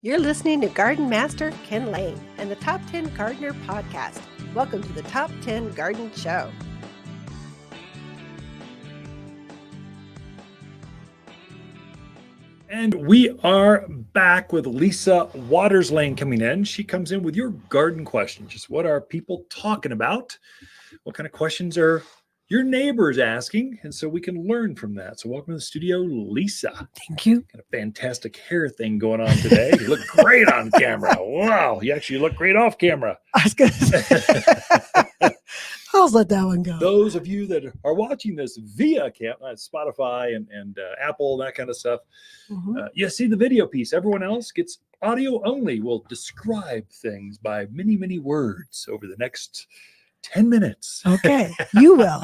You're listening to Garden Master Ken Lain and the Top 10 Gardener Podcast. Welcome to the Top 10 Garden Show. And we are back with Lisa Watters Lain coming in. She comes in with your garden questions. Just what are people talking about? What kind of questions are your neighbors asking? And so we can learn from that. So welcome to the studio, Lisa. Thank you. Got a fantastic hair thing going on today. You look great on camera. Wow. You actually look great off camera. I was going to say, I'll let that one go. Those of you that are watching this via Spotify and Apple, that kind of stuff, you see the video piece. Everyone else gets audio only. We'll describe things by many, many words over the next 10 minutes. Okay, you will.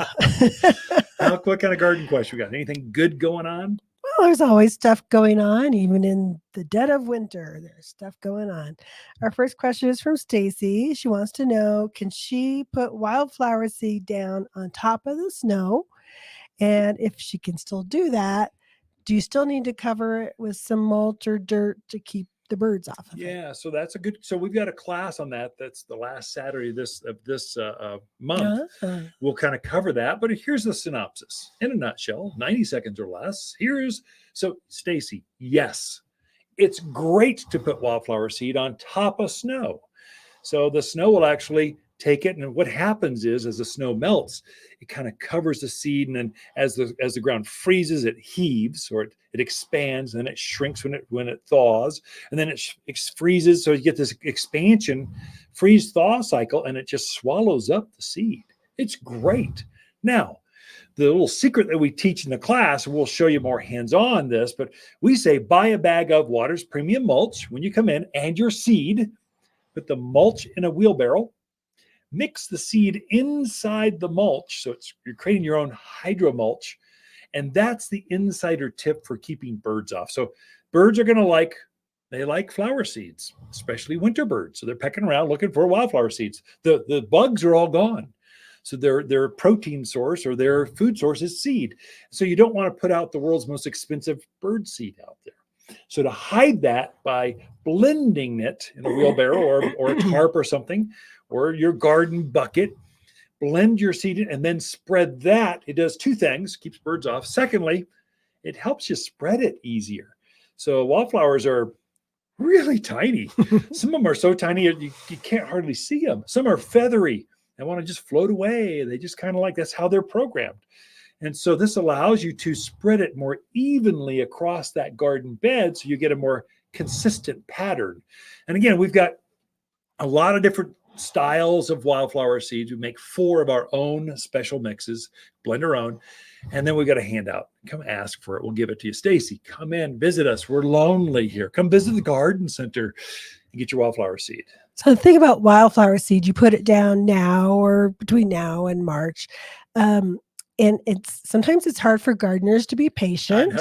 What kind of garden question we got? Anything good going on? Well, there's always stuff going on, even in the dead of winter. There's stuff going on. Our first question is from Stacy. She wants to know, can she put wildflower seed down on top of the snow? And if she can still do that, do you still need to cover it with some mulch or dirt to keep the birds off of it? Yeah, so that's a good. So we've got a class on that. That's the last Saturday of this month. We'll kind of cover that. But here's the synopsis in a nutshell, 90 seconds or less. So Stacy, yes, it's great to put wildflower seed on top of snow. So the snow will actually take it, and what happens is, as the snow melts, it kind of covers the seed, and then as the ground freezes, it heaves, or it expands, and then it shrinks when it thaws, and then it freezes. So you get this expansion, freeze-thaw cycle, and it just swallows up the seed. It's great. Now, the little secret that we teach in the class, we'll show you more hands-on this, but we say buy a bag of Watters Premium Mulch when you come in, and your seed. Put the mulch in a wheelbarrow. Mix the seed inside the mulch. So you're creating your own hydro mulch. And that's the insider tip for keeping birds off. So birds are going to they like flower seeds, especially winter birds. So they're pecking around looking for wildflower seeds. The bugs are all gone. So their protein source or their food source is seed. So you don't want to put out the world's most expensive bird seed out there. So to hide that by blending it in a wheelbarrow or a tarp or something, or your garden bucket, blend your seed in and then spread that. It does two things, keeps birds off. Secondly, it helps you spread it easier. So wildflowers are really tiny. Some of them are so tiny you can't hardly see them. Some are feathery and want to just float away. They just kind of that's how they're programmed. And so this allows you to spread it more evenly across that garden bed so you get a more consistent pattern. And again, we've got a lot of different styles of wildflower seeds. We make 4 of our own special mixes, blend our own, and then we've got a handout. Come ask for it. We'll give it to you. Stacy, come in, visit us. We're lonely here. Come visit the garden center and get your wildflower seed. So the thing about wildflower seed, you put it down now or between now and March. And sometimes it's hard for gardeners to be patient,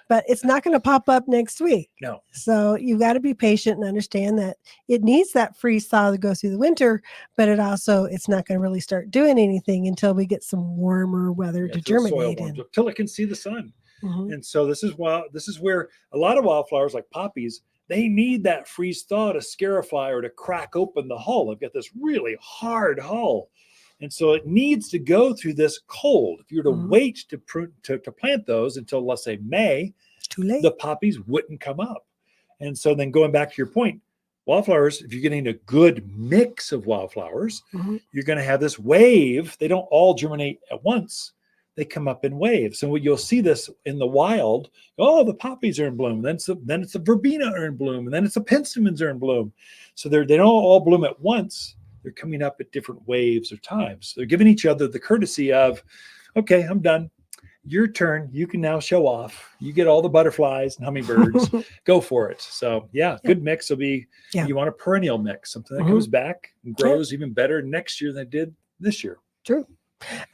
but it's not going to pop up next week. No. So you've got to be patient and understand that it needs that freeze thaw to go through the winter, but it's not going to really start doing anything until we get some warmer weather to germinate in. Until it can see the sun. Mm-hmm. And so this is where a lot of wildflowers like poppies, they need that freeze thaw to scarify or to crack open the hull. They've got this really hard hull. And so it needs to go through this cold. If you were to wait to plant those until, let's say, May, too late. The poppies wouldn't come up. And so then going back to your point, wildflowers, if you're getting a good mix of wildflowers, you're going to have this wave. They don't all germinate at once. They come up in waves. And you'll see this in the wild. Oh, the poppies are in bloom. Then it's the verbena are in bloom. And then it's the penstemons are in bloom. So they don't all bloom at once. They're coming up at different waves or times. They're giving each other the courtesy of, okay, I'm done. Your turn. You can now show off. You get all the butterflies and hummingbirds. Go for it. So good mix will be, you want a perennial mix, something that comes back and grows even better next year than it did this year. True.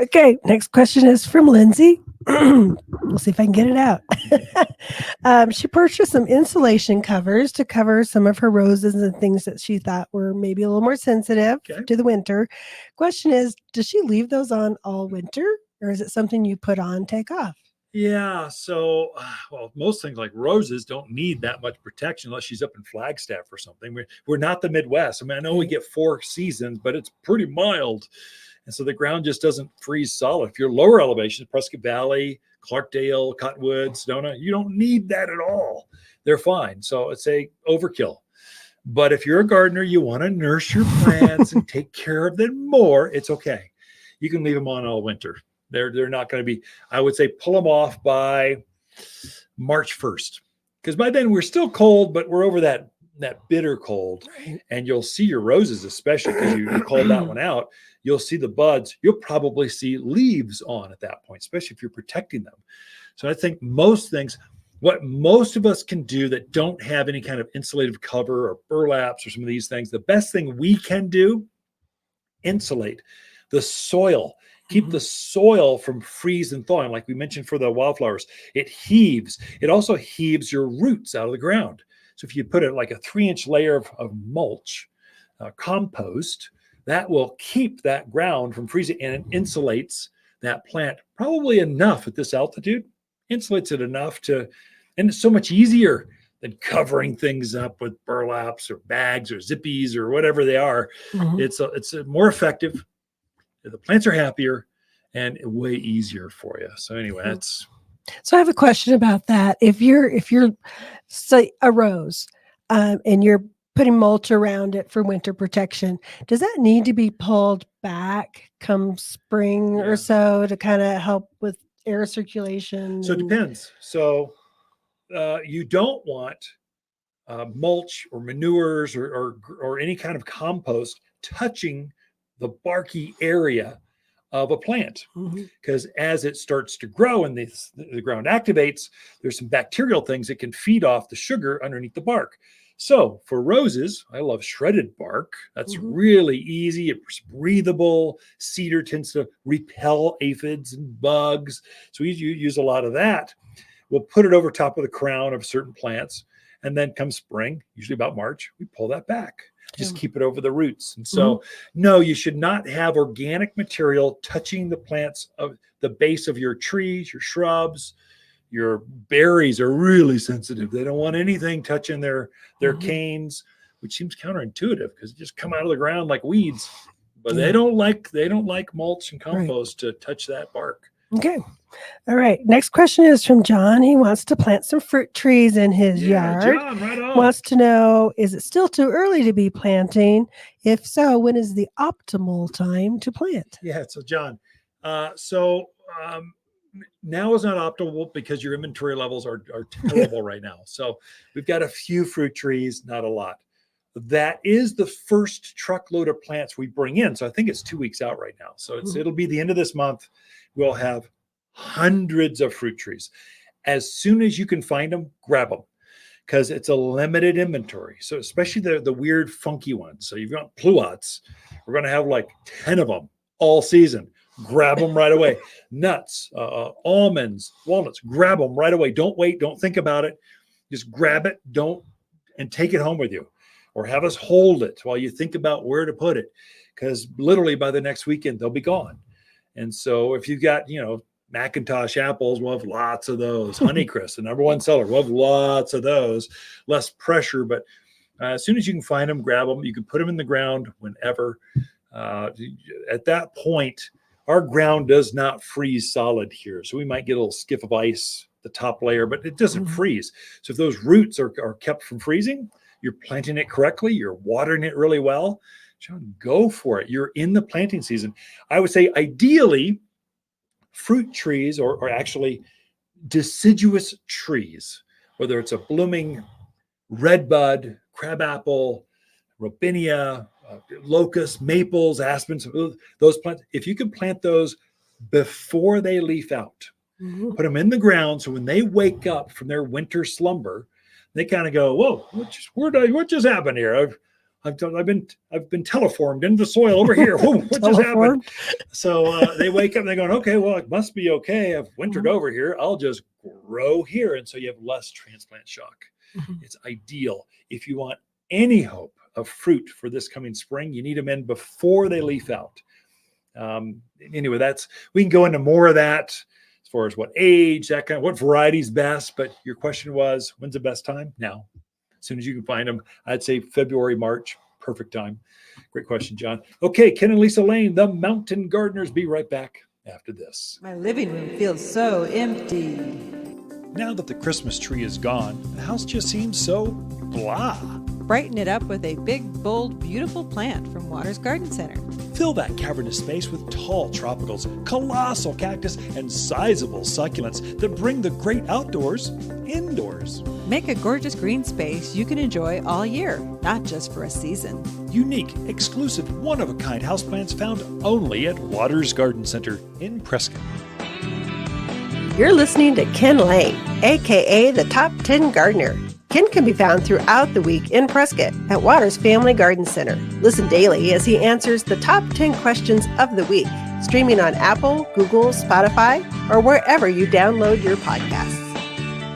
Okay, next question is from Lindsay. We'll see if I can get it out. She purchased some insulation covers to cover some of her roses and things that she thought were maybe a little more sensitive to the winter. Question is, does she leave those on all winter, or is it something you put on, take off? Yeah. So, well, most things like roses don't need that much protection unless she's up in Flagstaff or something. We're not the Midwest. I mean, I know we get 4 seasons, but it's pretty mild. And so the ground just doesn't freeze solid. If you're lower elevation, Prescott Valley, Clarkdale, Cottonwood, Sedona, you don't need that at all. They're fine. So it's a overkill. But if you're a gardener, you want to nurse your plants and take care of them more, it's okay. You can leave them on all winter. They're not going to be, I would say, pull them off by March 1st. Because by then we're still cold, but we're over that bitter cold. Right. And you'll see your roses, especially because you called that one out. You'll see the buds. You'll probably see leaves on at that point, especially if you're protecting them. So I think most things, what most of us can do that don't have any kind of insulative cover or burlaps or some of these things, the best thing we can do, insulate the soil. Keep the soil from freeze and thawing. Like we mentioned for the wildflowers, it heaves. It also heaves your roots out of the ground. So if you put it like a 3-inch layer of mulch, compost, that will keep that ground from freezing, and it insulates that plant probably enough at this altitude, insulates it enough to, and it's so much easier than covering things up with burlaps or bags or zippies or whatever they are. It's more effective. The plants are happier and way easier for you. So anyway, that's. So I have a question about that. If you're say a rose, and you're putting mulch around it for winter protection, does that need to be pulled back come spring or so to kind of help with air circulation? So it depends. So you don't want mulch or manures or any kind of compost touching the barky area of a plant, because as it starts to grow and the ground activates, there's some bacterial things that can feed off the sugar underneath the bark. So for roses, I love shredded bark. That's really easy. It's breathable. Cedar tends to repel aphids and bugs. So we use a lot of that. We'll put it over top of the crown of certain plants. And then come spring, usually about March, we pull that back. Just keep it over the roots. And so, no, you should not have organic material touching the plants of the base of your trees, your shrubs. Your berries are really sensitive. They don't want anything touching their canes, which seems counterintuitive because they just come out of the ground like weeds. But they don't like mulch and compost to touch that bark. Okay. All right. Next question is from John. He wants to plant some fruit trees in his yard. John, right on. Wants to know, is it still too early to be planting? If so, when is the optimal time to plant? Yeah. So John, now is not optimal because your inventory levels are terrible right now. So we've got a few fruit trees, not a lot. That is the first truckload of plants we bring in. So I think it's 2 weeks out right now. So it'll be the end of this month. We'll have hundreds of fruit trees. As soon as you can find them, grab them, because it's a limited inventory. So especially the weird, funky ones. So you've got pluots. We're going to have like 10 of them all season. Grab them right away. Nuts, almonds, walnuts, grab them right away. Don't wait. Don't think about it. Just grab it. And take it home with you, or have us hold it while you think about where to put it, because literally by the next weekend, they'll be gone. And so if you've got, Macintosh apples, we'll have lots of those. Honeycrisp, the number one seller, we'll have lots of those. Less pressure, but as soon as you can find them, grab them. You can put them in the ground whenever. At that point, our ground does not freeze solid here. So we might get a little skiff of ice, the top layer, but it doesn't freeze. So if those roots are kept from freezing, you're planting it correctly, you're watering it really well, John, go for it. You're in the planting season. I would say ideally, fruit trees or actually deciduous trees, whether it's a blooming redbud, crabapple, robinia, locust, maples, aspens, those plants, if you can plant those before they leaf out, put them in the ground, so when they wake up from their winter slumber, they kind of go, whoa, what just happened here? I've been teleformed into the soil over here. Whoa, what just happened? So they wake up and they're going, okay, well, it must be okay. I've wintered over here. I'll just grow here. And so you have less transplant shock. It's ideal. If you want any hope of fruit for this coming spring, you need them in before they leaf out. Anyway, we can go into more of that as far as what age, that kind of what variety is best. But your question was, when's the best time? Now, as soon as you can find them, I'd say February, March, perfect time. Great question, John. Okay, Ken and Lisa Lain, the Mountain Gardeners. Be right back after this. My living room feels so empty. Now that the Christmas tree is gone, the house just seems so blah. Brighten it up with a big, bold, beautiful plant from Watters Garden Center. Fill that cavernous space with tall tropicals, colossal cactus, and sizable succulents that bring the great outdoors indoors. Make a gorgeous green space you can enjoy all year, not just for a season. Unique, exclusive, one-of-a-kind houseplants found only at Watters Garden Center in Prescott. You're listening to Ken Lain, aka the Top 10 Gardener. Ken can be found throughout the week in Prescott at Watters Family Garden Center. Listen daily as he answers the top 10 questions of the week, streaming on Apple, Google, Spotify, or wherever you download your podcasts.